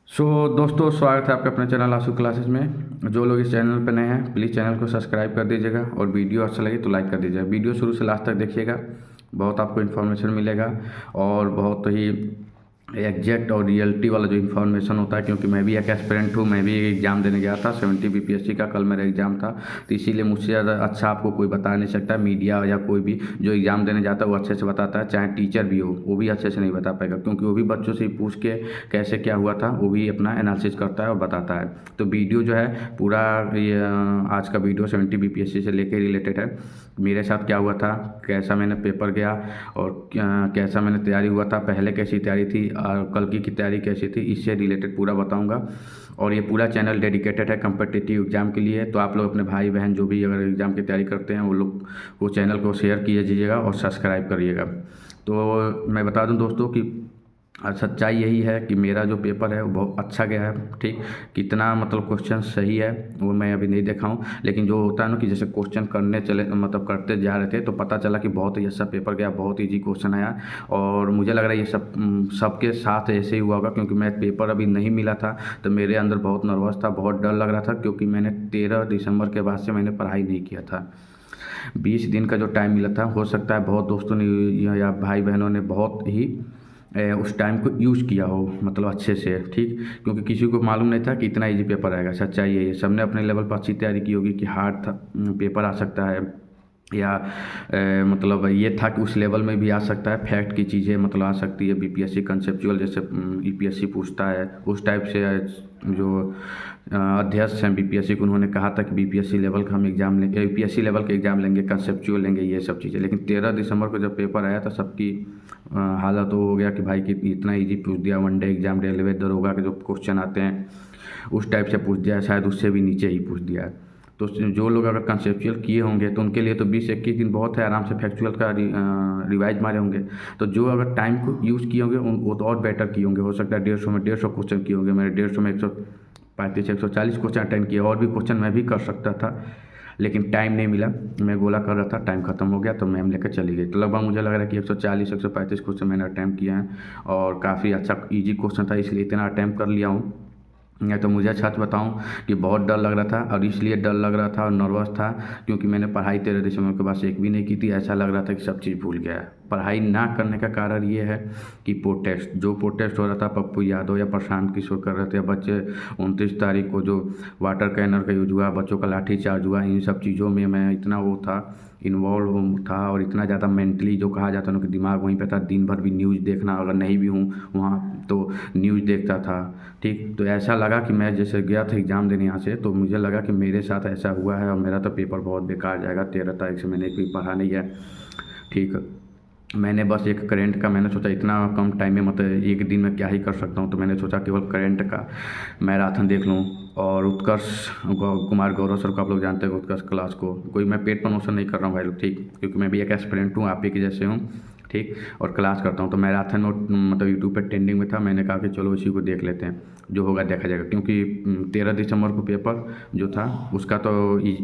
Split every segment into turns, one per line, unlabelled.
दोस्तों, स्वागत है आपके अपने चैनल आशु क्लासेस में। जो लोग इस चैनल पर नए हैं प्लीज़ चैनल को सब्सक्राइब कर दीजिएगा और वीडियो अच्छा लगे तो लाइक कर दीजिएगा। वीडियो शुरू से लास्ट तक देखिएगा, बहुत आपको इन्फॉर्मेशन मिलेगा और बहुत ही एग्जैक्ट और रियलिटी वाला जो इन्फॉर्मेशन होता है, क्योंकि मैं भी एक एस्पिरेंट हूँ। मैं भी एग्ज़ाम देने गया था 70 बीपीएससी का, कल मेरा एग्ज़ाम था। तो इसीलिए मुझसे ज़्यादा अच्छा आपको कोई बता नहीं सकता। मीडिया या कोई भी जो एग्ज़ाम देने जाता है वो अच्छे से बताता है, चाहे टीचर भी हो वो भी अच्छे से नहीं बता पाएगा, क्योंकि वो भी बच्चों से ही पूछ के कैसे क्या हुआ था वो भी अपना एनालिसिस करता है और बताता है। तो वीडियो जो है पूरा ये आज का वीडियो 70 बीपीएससी से लेके रिलेटेड है। मेरे साथ क्या हुआ था, कैसा मैंने पेपर गया और कैसा मैंने तैयारी हुआ था, पहले कैसी तैयारी थी और कल की तैयारी कैसी थी, इससे रिलेटेड पूरा बताऊंगा। और ये पूरा चैनल डेडिकेटेड है कम्पिटिटिव एग्ज़ाम के लिए। तो आप लोग अपने भाई बहन जो भी अगर एग्ज़ाम की तैयारी करते हैं वो लोग वो चैनल को शेयर कीजिएगा और सब्सक्राइब करिएगा। तो मैं बता दूं दोस्तों कि सच्चाई यही है कि मेरा जो पेपर है वो बहुत अच्छा गया है। ठीक, कितना मतलब क्वेश्चन सही है वो मैं अभी नहीं देखा हूँ, लेकिन जो होता है ना कि जैसे क्वेश्चन करने चले मतलब करते जा रहे थे तो पता चला कि बहुत ही अच्छा पेपर गया, बहुत ईजी क्वेश्चन आया। और मुझे लग रहा है ये सबके साथ ऐसे ही हुआ होगा, क्योंकि मैं पेपर अभी नहीं मिला था तो मेरे अंदर बहुत नर्वस था, बहुत डर लग रहा था, क्योंकि मैंने 13 दिसंबर के बाद से मैंने पढ़ाई नहीं किया था। 20 दिन का जो टाइम मिला था, हो सकता है बहुत दोस्तों ने या भाई बहनों ने बहुत ही उस टाइम को यूज़ किया हो, मतलब अच्छे से। ठीक, क्योंकि किसी को मालूम नहीं था कि इतना इजी पेपर आएगा। सच्चाई है ये, सबने अपने लेवल पर अच्छी तैयारी की होगी कि हार्ड था पेपर आ सकता है, या मतलब ये था कि उस लेवल में भी आ सकता है, फैक्ट की चीज़ें मतलब आ सकती है, बीपीएससी कंसेप्चुअल जैसे ईपीएससी पूछता है उस टाइप से। जो अध्यक्ष हैं बीपीएससी को, उन्होंने कहा था कि बीपीएससी लेवल का हम एग्ज़ाम लेंगे, यूपीएससी लेवल के एग्ज़ाम लेंगे, कंसेप्चुअल लेंगे, ये सब चीज़ें। लेकिन 13 दिसंबर को जब पेपर आया तो सबकी हालत वो हो गया कि भाई कि इतना इजी पूछ दिया। वनडे एग्ज़ाम, रेलवे दरोगा के जो क्वेश्चन आते हैं उस टाइप से पूछ दिया, शायद उससे भी नीचे ही पूछ दिया। तो जो लोग अगर कंसेप्चुअल किए होंगे तो उनके लिए तो 20-21 दिन बहुत है, आराम से फैक्चुअल का रिवाइज मारे होंगे। तो जो अगर टाइम को यूज़ किए होंगे वो तो और बेटर किए होंगे। हो सकता है 150 में 150 क्वेश्चन किए होंगे, मैंने 150 में 135 140 क्वेश्चन अटेंड किए, और भी क्वेश्चन मैं भी कर सकता था, लेकिन टाइम नहीं मिला। मैं गोला कर रहा था, टाइम खत्म हो गया तो मैम लेकर चली गई। तो लगभग मुझे लग रहा है कि 140 135 क्वेश्चन मैंने अटैम्प्ट किए हैं और काफ़ी अच्छा ईजी क्वेश्चन था, इसलिए इतना अटैम्प्ट कर लिया हूँ। नहीं तो मुझे सच बताऊं कि बहुत डर लग रहा था, और इसलिए डर लग रहा था और नर्वस था क्योंकि मैंने पढ़ाई 13 दिसंबर के बाद से एक भी नहीं की थी। ऐसा लग रहा था कि सब चीज़ भूल गया है। पढ़ाई ना करने का कारण ये है कि प्रोटेस्ट हो रहा था, पप्पू यादव या प्रशांत किशोर कर रहे थे बच्चे। 29 तारीख को जो वाटर कैनर का यूज हुआ, बच्चों का लाठीचार्ज हुआ, इन सब चीज़ों में मैं इतना वो था, इन्वॉल्व था, और इतना ज़्यादा मेंटली जो कहा जाता है ना कि दिमाग वहीं पे था। दिन भर भी न्यूज़ देखना, अगर नहीं भी हूँ वहाँ तो न्यूज़ देखता था। ठीक, तो ऐसा लगा कि मैं जैसे गया था एग्ज़ाम देने यहाँ से, तो मुझे लगा कि मेरे साथ ऐसा हुआ है और मेरा तो पेपर बहुत बेकार जाएगा। 13 तारीख से मैंने कोई पढ़ा नहीं है। ठीक, मैंने बस एक करेंट का मैंने सोचा इतना कम टाइम में मतलब एक दिन में क्या ही कर सकता हूँ, तो मैंने सोचा केवल करेंट का मैराथन देख लूँ। और उत्कर्ष कुमार गौरव सर को आप लोग जानते हैं, उत्कर्ष क्लास को, कोई मैं पेड प्रमोशन नहीं कर रहा हूँ भाई लोग, ठीक, क्योंकि मैं भी एक एस्पिरेंट हूँ, आप ही के जैसे हूँ। ठीक, और क्लास करता हूँ तो मैराथन में मतलब यूट्यूब पर ट्रेंडिंग में था। मैंने कहा कि चलो इसी को देख लेते हैं, जो होगा देखा जाएगा। क्योंकि 13 दिसंबर को पेपर जो था उसका तो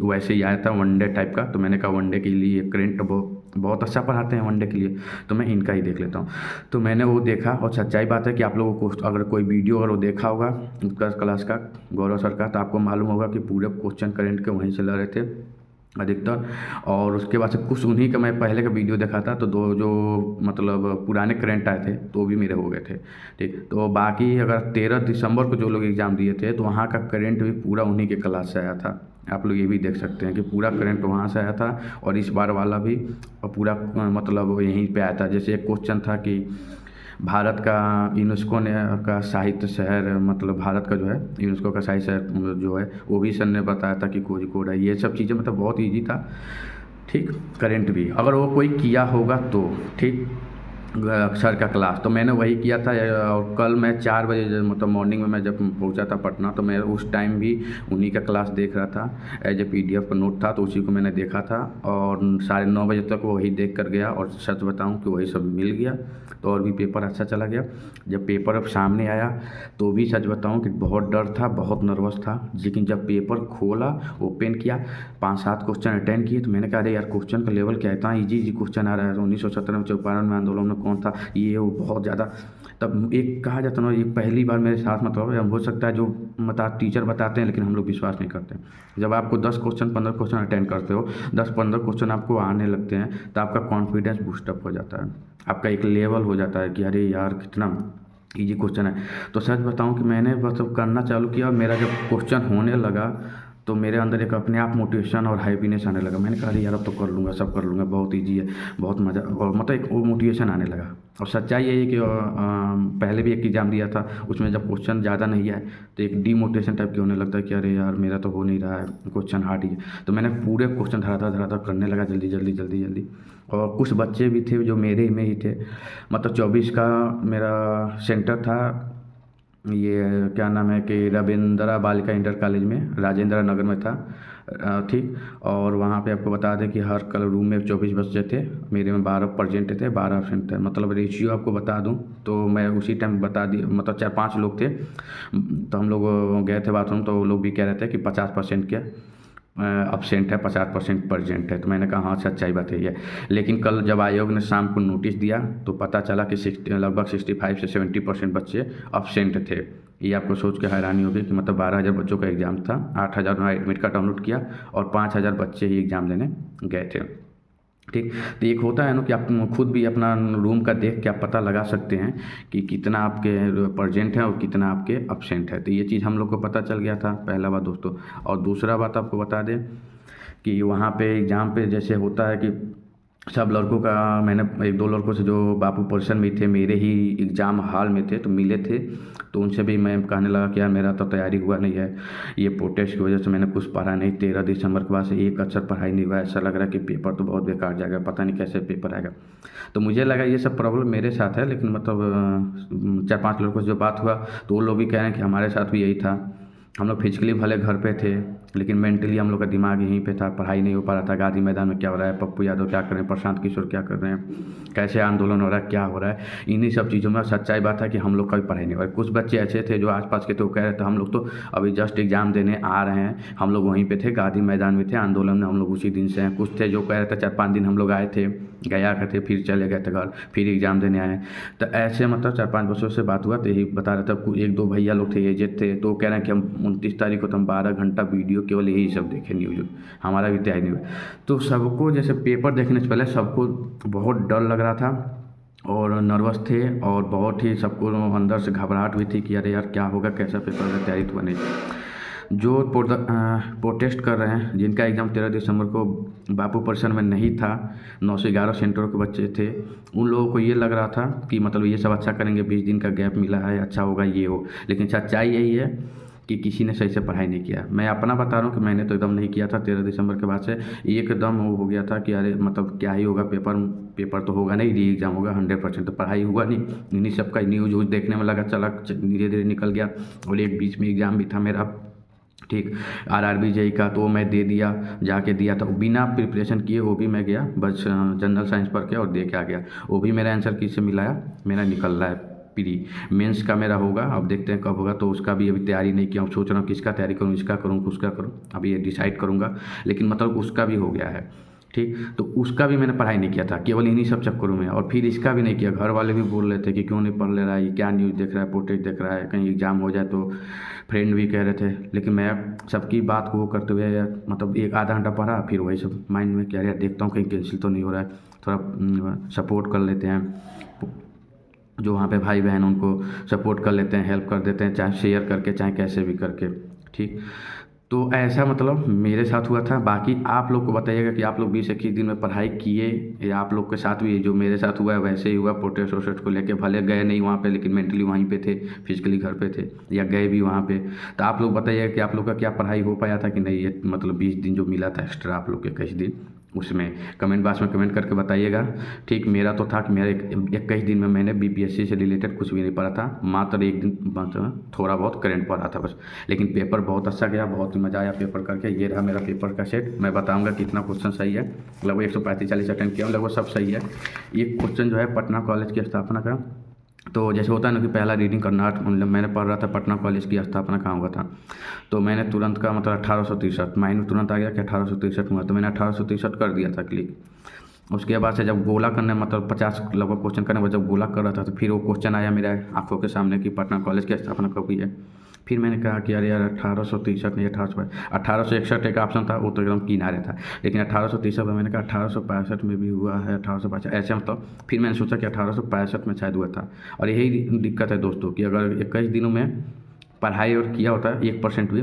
वैसे ही आया था वनडे टाइप का, तो मैंने कहा वनडे के लिए करेंट बहुत अच्छा पढ़ाते हैं वनडे के लिए, तो मैं इनका ही देख लेता हूँ। तो मैंने वो देखा, और सच्चाई बात है कि आप लोगों को अगर कोई वीडियो अगर वो देखा होगा उत्कर्ष क्लास का गौरव सर का, तो आपको मालूम होगा कि पूरे क्वेश्चन करेंट के वहीं से ला रहे थे अधिकतर। और उसके बाद से कुछ उन्हीं का मैं पहले का वीडियो देखा था, तो दो जो मतलब पुराने करंट आए थे तो भी मेरे हो गए थे। ठीक, तो बाकी अगर 13 दिसंबर को जो लोग एग्ज़ाम दिए थे तो वहाँ का करंट भी पूरा उन्हीं के क्लास से आया था। आप लोग ये भी देख सकते हैं कि पूरा करंट वहाँ से आया था, और इस बार वाला भी पूरा मतलब यहीं पे आया था। जैसे एक क्वेश्चन था कि भारत का यूनेस्को ने का साहित्य शहर, मतलब भारत का जो है यूनेस्को का साहित्य शहर जो है, वो भी सर ने बताया था कि कोझिकोड है। ये सब चीज़ें मतलब बहुत ईजी था। ठीक, करेंट भी अगर वो कोई किया होगा तो ठीक, अक्षर का क्लास तो मैंने वही किया था। और कल मैं 4 बजे मतलब मॉर्निंग में मैं जब पहुंचा था पटना, तो मैं उस टाइम भी उन्हीं का क्लास देख रहा था। एज ए पीडीएफ का नोट था तो उसी को मैंने देखा था, और 9:30 बजे तक वही देख कर गया, और सच बताऊं कि वही सब मिल गया। तो और भी पेपर अच्छा चला गया। जब पेपर अब सामने आया तो भी सच बताऊं कि बहुत डर था, बहुत नर्वस था, लेकिन जब पेपर खोला, ओपन किया, 5-7 क्वेश्चन अटेंड किए, तो मैंने कहा अरे यार क्वेश्चन का लेवल क्या है, इतना ईजी क्वेश्चन आ रहा है। 1917 में चंपारण में आंदोलन में कौन था, ये वो बहुत ज़्यादा तब एक कहा जाता ना, ये पहली बार मेरे साथ मतलब हो सकता है जो टीचर बताते हैं लेकिन हम लोग विश्वास नहीं करते। जब आपको 10 क्वेश्चन 15 क्वेश्चन अटेंड करते हो, 10-15 क्वेश्चन आपको आने लगते हैं तो आपका कॉन्फिडेंस बूस्टअप हो जाता है, आपका एक लेवल हो जाता है कि अरे यार कितना ईजी क्वेश्चन है। तो सच बताऊं कि मैंने मतलब करना चालू किया और मेरा जब क्वेश्चन होने लगा तो मेरे अंदर एक अपने आप मोटिवेशन और हैप्पीनेस आने लगा। मैंने कहा अरे यार अब तो कर लूँगा, सब कर लूँगा, बहुत ईजी है, बहुत मज़ा, और मतलब एक वो मोटिवेशन आने लगा। और सच्चाई यही है कि पहले भी एक एग्ज़ाम दिया था, उसमें जब क्वेश्चन ज़्यादा नहीं आए तो एक डीमोटिवेशन टाइप की होने लगता है कि अरे यार मेरा तो हो नहीं रहा है, क्वेश्चन हार्ड ही है। तो मैंने पूरे क्वेश्चन धराधर करने लगा जल्दी जल्दी जल्दी जल्दी। और कुछ बच्चे भी थे जो मेरे में ही थे, मतलब 24 का मेरा सेंटर था, ये क्या नाम है कि रविंद्रा बालिका इंटर कॉलेज में राजेंद्र नगर में था, ठीक। और वहाँ पे आपको बता दें कि हर कल रूम में 24 बच्चे थे, मेरे में 12 प्रेजेंट थे, 12 एब्सेंट थे। मतलब रेशियो आपको बता दूं तो मैं उसी टाइम बता दी, मतलब 4-5 लोग थे। तो हम लोग गए थे बाथरूम तो वो लोग भी कह रहे थे कि 50% क्या अब्सेंट है, 50% प्रेजेंट है। तो मैंने कहा हाँ सच्चाई बात है ये। लेकिन कल जब आयोग ने शाम को नोटिस दिया तो पता चला कि लगभग 65 से 70% बच्चे अब्सेंट थे। ये आपको सोच के हैरानी होगी कि मतलब 12,000 बच्चों का एग्ज़ाम था, 8,000 एडमिट कार्ड डाउनलोड किया और 5,000 बच्चे ही एग्ज़ाम देने गए थे, ठीक। तो एक होता है ना कि आप खुद भी अपना रूम का देख के आप पता लगा सकते हैं कि कितना आपके प्रेजेंट है और कितना आपके अब्सेंट है। तो ये चीज़ हम लोग को पता चल गया था, पहला बात दोस्तों। और दूसरा बात आपको बता दें कि वहाँ पे एग्ज़ाम पे जैसे होता है कि सब लड़कों का, मैंने 1-2 लड़कों से जो बापू पोर्शन में थे, मेरे ही एग्ज़ाम हॉल में थे तो मिले थे, तो उनसे भी मैं कहने लगा कि यार मेरा तो तैयारी हुआ नहीं है, ये प्रोटेस्ट की वजह से मैंने कुछ पढ़ा नहीं, 13 दिसंबर के बाद से एक अक्षर पढ़ाई नहीं हुआ, ऐसा लग रहा है कि पेपर तो बहुत बेकार जाएगा, पता नहीं कैसे पेपर आएगा। तो मुझे लगा ये सब प्रॉब्लम मेरे साथ है, लेकिन मतलब 4-5 लड़कों से जो बात हुआ तो वो लोग भी कह रहे हैं कि हमारे साथ भी यही था। हम लोग फिजिकली भले घर पे थे लेकिन मेंटली हम लोग का दिमाग यहीं पे था, पढ़ाई नहीं हो पा रहा था। गांधी मैदान में क्या हो रहा है, पप्पू यादव क्या कर रहे हैं, प्रशांत किशोर क्या कर रहे हैं, कैसे आंदोलन हो रहा है, क्या हो रहा है, इन्हीं सब चीज़ों में सच्चाई बात है कि हम लोग का भी पढ़ाई नहीं हो रहा है। कुछ बच्चे ऐसे थे जो आसपास के थे, वो कह रहे थे हम लोग तो अभी जस्ट एग्ज़ाम देने आ रहे हैं, हम लोग वहीं पे थे, गांधी मैदान में थे, आंदोलन में हम लोग उसी दिन से हैं। कुछ थे जो कह रहे थे 4-5 दिन हम लोग आए थे, गया करते, फिर चले गए थे घर, फिर एग्ज़ाम देने आए। तो ऐसे मतलब 4-5 बच्चों से बात हुआ तो यही बता रहे थे। 1-2 भैया लोग थे, एजेड थे, तो कह रहे हैं कि हम 29 तारीख को तो हम 12 घंटा वीडियो केवल यही सब देखे न्यूज़, हमारा भी तैयारी नहीं हुआ। तो सबको जैसे पेपर देखने से पहले सबको बहुत डर लग रहा था और नर्वस थे और बहुत ही सबको अंदर से घबराहट हुई थी कि अरे यार क्या होगा, कैसा पेपर का तैयारी तो बने। जो प्रोटेस्ट कर रहे हैं, जिनका एग्ज़ाम 13 दिसंबर को बापू परिसर में नहीं था, 9 से 11 सेंटरों के बच्चे थे, उन लोगों को ये लग रहा था कि मतलब ये सब अच्छा करेंगे, 20 दिन का गैप मिला है, अच्छा होगा ये हो। लेकिन सच्चाई यही है कि किसी ने सही से पढ़ाई नहीं किया। मैं अपना बता रहा हूँ कि मैंने तो एकदम नहीं किया था। 13 दिसंबर के बाद से एकदम वो हो गया था कि अरे मतलब क्या ही होगा, पेपर तो होगा नहीं, री एग्ज़ाम होगा 100%, तो पढ़ाई हुआ नहीं। इन्हीं सब का न्यूज़ व्यूज़ देखने में लगा, चला धीरे धीरे निकल गया। और एक बीच में एग्ज़ाम भी था मेरा, ठीक, आरआरबी जेई का, तो मैं दे दिया, जाके दिया था बिना प्रिपरेशन किए, वो भी मैं गया बस जनरल साइंस पढ़ के और दे के आ गया। वो भी मेरा आंसर किससे मिलाया, मेरा निकल रहा है प्री मेंस का मेरा होगा, अब देखते हैं कब होगा। तो उसका भी अभी तैयारी नहीं किया हूँ, सोच रहा हूँ किसका तैयारी करूँ, इसका करूँ उसका करूँ, अभी ये डिसाइड करूँगा। लेकिन मतलब उसका भी हो गया है, ठीक। तो उसका भी मैंने पढ़ाई नहीं किया था, केवल इन्हीं सब चक्करों में। और फिर इसका भी नहीं किया, घर वाले भी बोल रहे थे कि क्यों नहीं पढ़ ले रहा है, ये क्या न्यूज़ देख रहा है, प्रोटेस्ट देख रहा है, कहीं एग्ज़ाम हो जाए तो। फ्रेंड भी कह रहे थे, लेकिन मैं सबकी बात को वो करते हुए मतलब एक आधा घंटा पढ़ा, फिर वही सब माइंड में क्या, यार देखता हूँ कहीं कैंसिल तो नहीं हो रहा है, थोड़ा सपोर्ट कर लेते हैं, जो वहाँ पे भाई बहन उनको सपोर्ट कर लेते हैं, हेल्प कर देते हैं, चाहे शेयर करके चाहे कैसे भी करके, ठीक। तो ऐसा मतलब मेरे साथ हुआ था। बाकी आप लोग को बताइएगा कि आप लोग 20-21 दिन में पढ़ाई किए या आप लोग के साथ भी जो मेरे साथ हुआ है वैसे ही हुआ, प्रोटेस्ट वोटेस्ट को लेके, भले गए नहीं वहाँ पे लेकिन मेंटली वहीं पे थे, फिजिकली घर पे थे, या गए भी वहाँ पे। तो आप लोग बताइएगा कि आप लोग का क्या पढ़ाई हो पाया था कि नहीं, ये मतलब 20 दिन जो मिला था एक्स्ट्रा आप लोग के 21 दिन, उसमें कमेंट बॉक्स में कमेंट करके बताइएगा, ठीक। मेरा तो था कि मेरा 21 दिन में मैंने बीपीएससी से रिलेटेड कुछ भी नहीं पढ़ा था, मात्र एक दिन मतलब थोड़ा बहुत करंट पढ़ा था बस। लेकिन पेपर बहुत अच्छा गया, बहुत ही मज़ा आया पेपर करके। ये रहा मेरा पेपर का सेट, मैं बताऊंगा कितना क्वेश्चन सही है। लगभग 135-40 अटेंड किया, लगभग सब सही है। एक क्वेश्चन जो है पटना कॉलेज की स्थापना का, तो जैसे होता है ना कि पहला रीडिंग करना, मतलब मैंने पढ़ रहा था पटना कॉलेज की स्थापना कहाँ हुआ था, तो मैंने तुरंत का मतलब 1863 माइंड में तुरंत आ गया कि 1863 हुआ, तो मैंने 1863 कर दिया था क्लिक। उसके बाद से जब गोला करने मतलब 50 लगभग क्वेश्चन करने के बाद जब गोला कर रहा था तो फिर वो क्वेश्चन आया मेरे आंखों के सामने कि पटना कॉलेज की स्थापना कब हुई है। फिर मैंने कहा कि अरे यार 1863 नहीं 1861 एक ऑप्शन था, वो तो एकदम किनारे था, लेकिन 1863 में मैंने कहा 1865 में भी हुआ है, 1865 ऐसे मतलब। फिर मैंने सोचा कि 1865 में शायद हुआ था। और यही दिक्कत है दोस्तों कि अगर 21 दिनों में पढ़ाई और किया होता है 1% भी,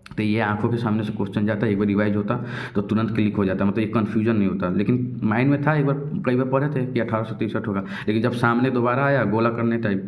तो ये आंखों के सामने से क्वेश्चन जाता है, एक बार रिवाइज होता तो तुरंत क्लिक हो जाता, मतलब ये कन्फ्यूजन नहीं होता। लेकिन माइंड में था, एक बार कई बार पढ़े थे कि 1863 होगा, लेकिन जब सामने दोबारा आया गोला करने टाइम,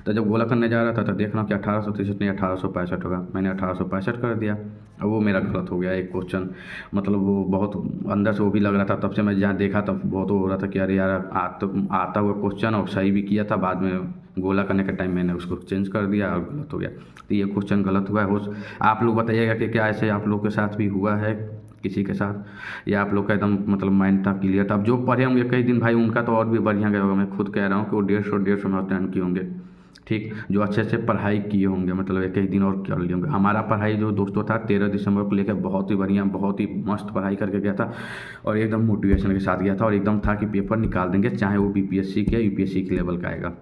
तो जब गोला करने जा रहा था तो देख रहा हूँ कि 1863 नहीं 1865 होगा। मैंने 1865 कर दिया, और वो मेरा गलत हो गया एक क्वेश्चन। मतलब वो बहुत अंदर से वो भी लग रहा था, तब से मैं जहाँ देखा तब बहुत वो हो रहा था कि अरे यार आता हुआ क्वेश्चन, और सही भी किया था, बाद में गोला करने के टाइम मैंने उसको चेंज कर दिया और गलत हो गया। तो ये क्वेश्चन गलत हुआ है। हो आप लोग बताइएगा कि क्या ऐसे आप लोग के साथ भी हुआ है किसी के साथ, या आप लोग का एकदम मतलब माइंड था क्लियर था। अब जो पढ़े होंगे कई दिन भाई उनका तो और भी बढ़िया गया होगा, मैं खुद कह रहा हूँ कि वो 150 में अटेंड किए होंगे। ठीक, जो अच्छे से पढ़ाई किए होंगे, मतलब एक ही दिन और कर लिए होंगे। हमारा पढ़ाई जो दोस्तों था 13 दिसंबर को लेकर बहुत ही बढ़िया, बहुत ही मस्त पढ़ाई करके गया था, और एकदम मोटिवेशन के साथ गया था, और एकदम था कि पेपर निकाल देंगे, चाहे वो बीपीएससी के यूपीएससी के लेवल का आएगा।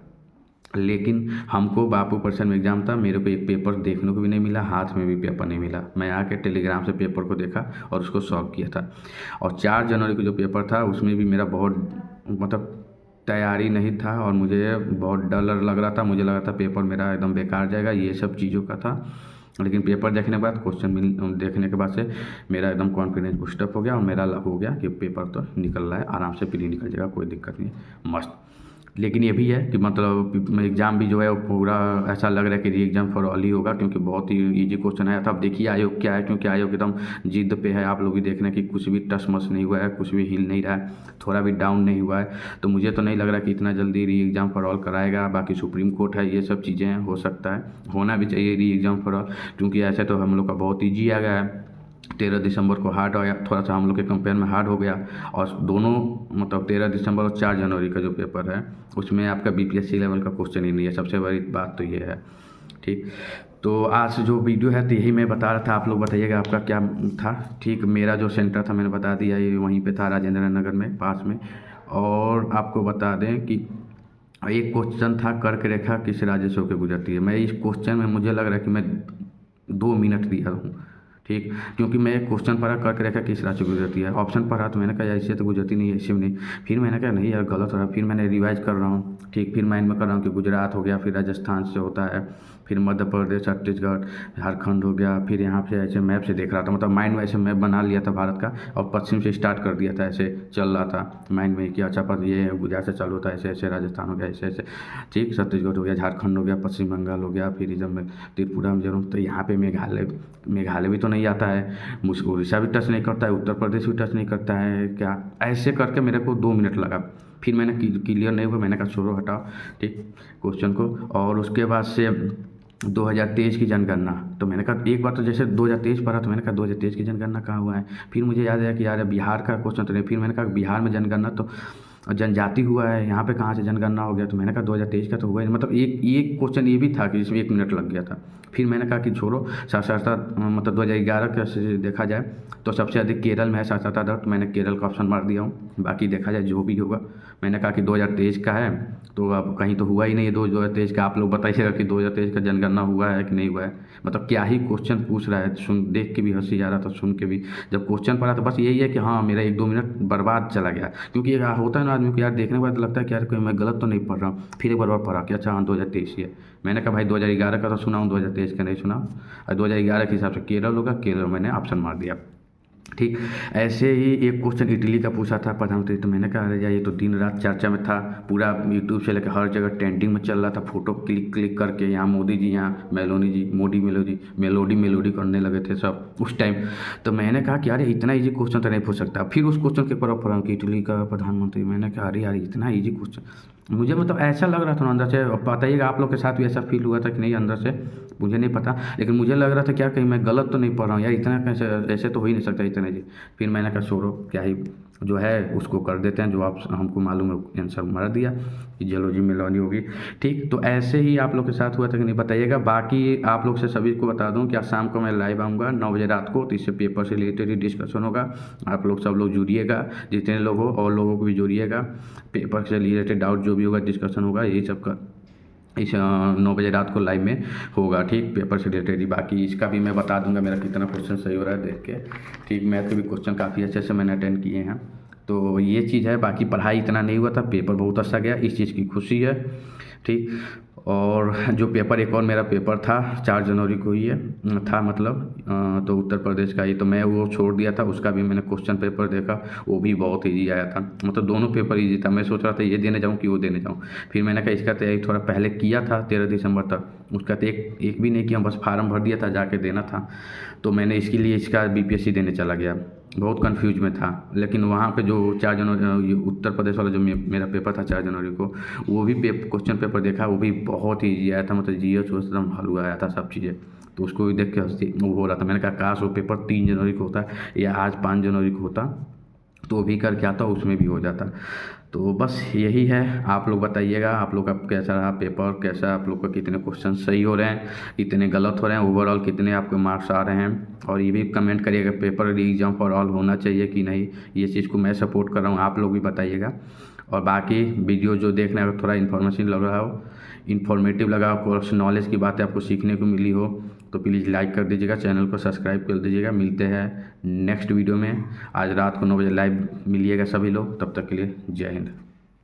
लेकिन हमको बापू परसेंट में एग्ज़ाम था, मेरे को एक पेपर देखने को भी नहीं मिला, हाथ में भी पेपर नहीं मिला। मैं आके टेलीग्राम से पेपर को देखा और उसको सॉल्व किया था। और 4 जनवरी को जो पेपर था उसमें भी मेरा बहुत मतलब तैयारी नहीं था, और मुझे बहुत डर लग रहा था, मुझे लगा था पेपर मेरा एकदम बेकार जाएगा, ये सब चीज़ों का था। लेकिन पेपर देखने के बाद क्वेश्चन देखने के बाद से मेरा एकदम कॉन्फिडेंस बूस्टअप हो गया, और मेरा हो गया कि पेपर तो निकल रहा है, आराम से प्री निकल जाएगा, कोई दिक्कत नहीं है, मस्त। लेकिन ये भी है कि मतलब एग्ज़ाम भी जो है वो पूरा ऐसा लग रहा है कि री एग्ज़ाम फॉर ऑल ही होगा, क्योंकि बहुत ही इजी क्वेश्चन आया था। अब देखिए आयोग क्या है, क्योंकि आयोग एकदम जिद पे है, आप लोग भी देख रहे हैं कि कुछ भी टस मस नहीं हुआ है, कुछ भी हिल नहीं रहा है, थोड़ा भी डाउन नहीं हुआ है। तो मुझे तो नहीं लग रहा कि इतना जल्दी री एग्ज़ाम फॉर ऑल कराएगा। बाकी सुप्रीम कोर्ट है, ये सब चीज़ें हो सकता है, होना भी चाहिए री एग्ज़ाम फॉर ऑल, क्योंकि ऐसे तो हम लोग का बहुत ईजी आ गया है। 13 दिसंबर को हार्ड आया, थोड़ा सा हम लोग के कंपेयर में हार्ड हो गया। और दोनों मतलब 13 दिसंबर और 4 जनवरी का जो पेपर है उसमें आपका बीपीएससी लेवल का क्वेश्चन ही नहीं है, सबसे बड़ी बात तो ये है। ठीक, तो आज जो वीडियो है तो यही मैं बता रहा था, आप लोग बताइएगा आपका क्या था। ठीक, मेरा जो सेंटर था मैंने बता दिया, ये वहीं पे था राजेंद्र नगर में पास में। और आपको बता दें कि एक क्वेश्चन था कर्क रेखा किस राज्य से होकर गुजरती है। मैं इस क्वेश्चन में मुझे लग रहा है कि मैं 2 मिनट दिया हूँ। ठीक, क्योंकि मैं क्वेश्चन पढ़ा कर्क रेखा किस राज्य से गुजरती है, ऑप्शन पढ़ा तो मैंने कहा ऐसे तो गुजरती नहीं है, ऐसे भी नहीं। फिर मैंने कहा नहीं यार गलत हो रहा, फिर मैंने रिवाइज कर रहा हूँ। ठीक, फिर माइंड में कर रहा हूँ कि गुजरात हो गया, फिर राजस्थान से होता है, फिर मध्य प्रदेश, छत्तीसगढ़, झारखंड हो गया, फिर यहाँ से ऐसे मैप से देख रहा था, मतलब माइंड में ऐसे मैप बना लिया था भारत का, और पश्चिम से स्टार्ट कर दिया था, ऐसे चल रहा था माइंड में कि अच्छा पर ये गुजरात से चालू होता है, ऐसे ऐसे राजस्थान हो गया, ऐसे ऐसे। ठीक, छत्तीसगढ़ हो गया, झारखंड हो गया, पश्चिम बंगाल हो गया, फिर जब मैं त्रिपुरा मिजोरम, तो यहाँ पे मेघालय भी तो नहीं आता है, मुझको उड़ीसा भी टच नहीं करता है, उत्तर प्रदेश भी टच नहीं करता है क्या। ऐसे करके मेरे को 2 मिनट लगा, फिर मैंने क्लियर नहीं हुआ, मैंने कहा छोड़ो हटाओ ठीक क्वेश्चन को। और उसके बाद से 2023 की जनगणना, तो मैंने कहा एक बार तो जैसे 2023 पढ़ा तो मैंने कहा 2023 की जनगणना कहाँ हुआ है। फिर मुझे याद आया कि यार बिहार का क्वेश्चन तो नहीं, फिर मैंने कहा बिहार में जनगणना तो जनजाति हुआ है, यहाँ पे कहाँ से जनगणना हो गया। तो मैंने कहा 2023 का तो हुआ ही, मतलब एक क्वेश्चन ये भी था कि जिसमें 1 मिनट लग गया था। फिर मैंने कहा कि छोड़ो, साक्षरता मतलब 2011 का से देखा जाए तो सबसे अधिक केरल में है साक्षरता दर, तो मैंने केरल का ऑप्शन मार दिया हूँ, बाकी देखा जाए जो भी होगा। मैंने कहा कि 2023 का है, तो अब कहीं तो हुआ ही नहीं है 2023 का। आप लोग बताइएगा कि 2023 का जनगणना हुआ है कि नहीं हुआ है। मतलब क्या ही क्वेश्चन पूछ रहा है, सुन देख के भी हंसी आ रहा था, सुन के भी। जब क्वेश्चन पढ़ा तो बस यही है कि हाँ मेरा 1-2 मिनट बर्बाद चला गया, क्योंकि ये होता है ना आदमी को यार देखने के बाद लगता है कि यार कोई मैं गलत तो नहीं पढ़ रहा हूँ। फिर एक बार और पढ़ा कि अच्छा हाँ 2023 ही है। मैंने कहा भाई 2011 का तो सुना हूँ, 2023 का नहीं सुना। और 2011 के हिसाब से केरल होगा, केरल मैंने ऑप्शन मार दिया। ठीक, ऐसे ही एक क्वेश्चन इटली का पूछा था प्रधानमंत्री, तो मैंने कहा अरे यार ये तो दिन रात चर्चा में था, पूरा यूट्यूब से लेकर हर जगह ट्रेंडिंग में चल रहा था, फोटो क्लिक करके यहाँ मोदी जी, यहाँ मेलोडी करने लगे थे सब उस टाइम। तो मैंने कहा कि यार इतना ईजी क्वेश्चन तो नहीं पूछ सकता। फिर उस क्वेश्चन के ऊपर पढ़ा कि इटली का प्रधानमंत्री, मैंने कहा अरे यार इतना ईजी क्वेश्चन, मुझे मतलब ऐसा लग रहा था अंदर से। बताइएगा आप लोग के साथ भी ऐसा फील हुआ था कि नहीं अंदर से, मुझे नहीं पता, लेकिन मुझे लग रहा था क्या कहीं मैं गलत तो नहीं पढ़ रहा हूँ यार, इतना कैसे, ऐसे तो हो ही नहीं सकता इतना जी। फिर मैंने कहा छोड़ो क्या ही जो है उसको कर देते हैं, जो आप हमको मालूम है आंसर मार दिया कि जियोलॉजी में लॉनी होगी। ठीक, तो ऐसे ही आप लोग के साथ हुआ था कि नहीं बताइएगा। बाकी आप लोग से सभी को बता दूं कि आज शाम को मैं लाइव आऊँगा 9 बजे रात को, तो इससे पेपर से रिलेटेड ही डिस्कशन होगा। आप लोग सब लोग जुड़िएगा, जितने लोग हो और लोगों को भी जुड़िएगा। पेपर से रिलेटेड डाउट जो भी होगा डिस्कशन होगा, यही सब का इस 9 बजे रात को लाइव में होगा। ठीक, पेपर से रिलेटेड ही। बाकी इसका भी मैं बता दूंगा मेरा कितना क्वेश्चन सही हो रहा है देख के। ठीक, मैथ के भी क्वेश्चन काफ़ी अच्छे से मैंने अटेंड किए हैं, तो ये चीज़ है। बाकी पढ़ाई इतना नहीं हुआ था, पेपर बहुत अच्छा गया, इस चीज़ की खुशी है। ठीक, और जो पेपर एक और मेरा पेपर था 4 जनवरी को ही है था, मतलब तो उत्तर प्रदेश का ही, तो मैं वो छोड़ दिया था। उसका भी मैंने क्वेश्चन पेपर देखा, वो भी बहुत ईजी आया था, मतलब दोनों पेपर ईजी था। मैं सोच रहा था ये देने जाऊँ कि वो देने जाऊँ, फिर मैंने कहा इसका तैयारी थोड़ा पहले किया था 13 दिसंबर तक, उसका तो एक भी नहीं किया, बस फार्म भर दिया था, जाके देना था। तो मैंने इसके लिए इसका बीपीएससी देने चला गया, बहुत कंफ्यूज में था। लेकिन वहाँ पे जो 4 जनवरी उत्तर प्रदेश वाला जो मेरा पेपर था 4 जनवरी को, वो भी क्वेश्चन पेपर देखा, वो भी बहुत ही ईजी आया था, मतलब जीएस एकदम हलवा आया था सब चीज़ें। तो उसको भी देख के हंसी वो हो रहा था। मैंने कहा काश वो पेपर 3 जनवरी को होता या आज 5 जनवरी को होता, तो वो भी करके आता, उसमें भी हो जाता। तो बस यही है। आप लोग बताइएगा आप लोग का कैसा रहा पेपर, कैसा आप लोग का, कितने क्वेश्चन सही हो रहे हैं, कितने गलत हो रहे हैं, ओवरऑल कितने आपके मार्क्स आ रहे हैं। और ये भी कमेंट करिएगा पेपर एग्जाम फॉर ऑल होना चाहिए कि नहीं, ये चीज़ को मैं सपोर्ट कर रहा हूँ, आप लोग भी बताइएगा। और बाकी वीडियो जो देखना है थोड़ा इन्फॉर्मेशन लग रहा हो, इन्फॉर्मेटिव लगा हो, कुछ नॉलेज की बातें आपको सीखने को मिली हो, तो प्लीज़ लाइक कर दीजिएगा, चैनल को सब्सक्राइब कर दीजिएगा। मिलते हैं नेक्स्ट वीडियो में, आज रात को 9 बजे लाइव मिलिएगा सभी लोग। तब तक के लिए जय हिंद।